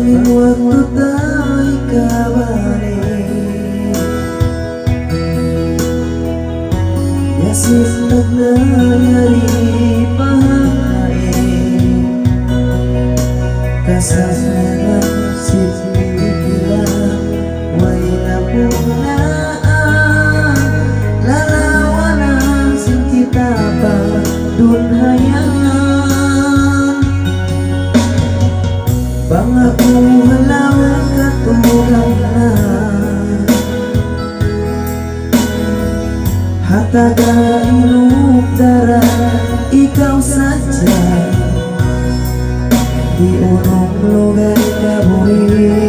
Bangin waktu tay kabare Yasin nagnayari pahae Kasanaran sipilihan Way na punaan Lalawanan sin kita pa dunhayan Pangako halawan katugang na Hataga inuk darah ikaw saja Di unong lugar kabuhi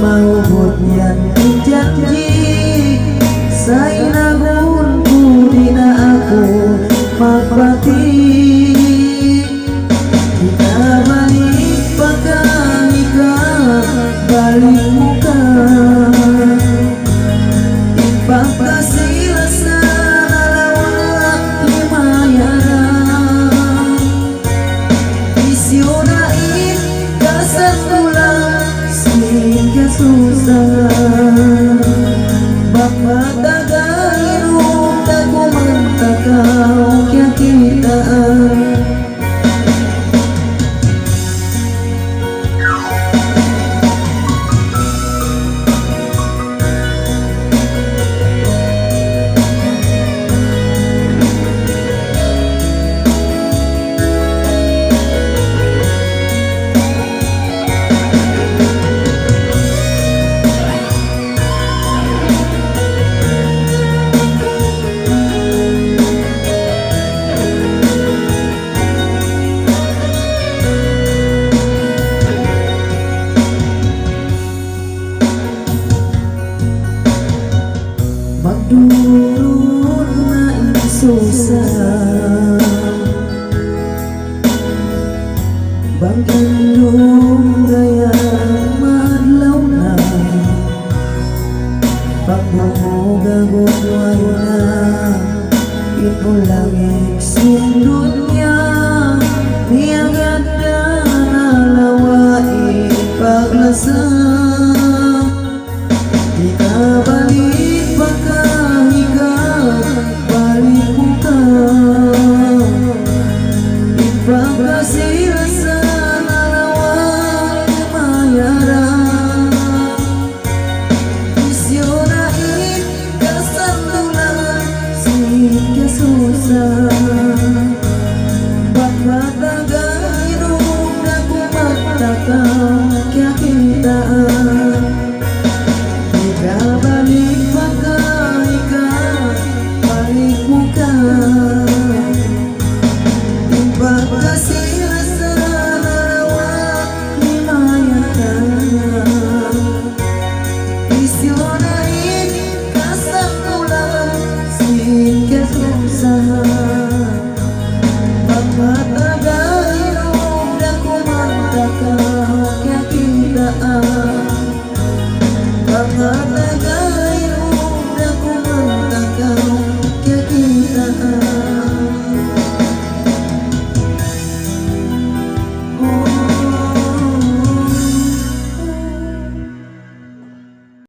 Maubot yan janji Sa inagun ko di na ako magbati Kita balik pagka ikaw balik mo ka Ipagkasila sa nalawak himayaran Isyonain kasatulang sin kasusahan Magmatagain ka kumantakaw kaya kitaan Magdurot na insusah Bangkandong gaya madlaw na Pagmamugagugway na Inulangik sindot niya Niyagad na nalawain paglasa Di ka balik baka ikaw balik mo ka Ipagkasila sa nalawang himayaran Isyonain kasandulan sin kasusahan Pagkatagain na kumatakaw kaya kitaan Balik baka ikaw, balik mo ka Ipagkasila sa nalawak himayaran Isyonain kasatulan sin kasusahan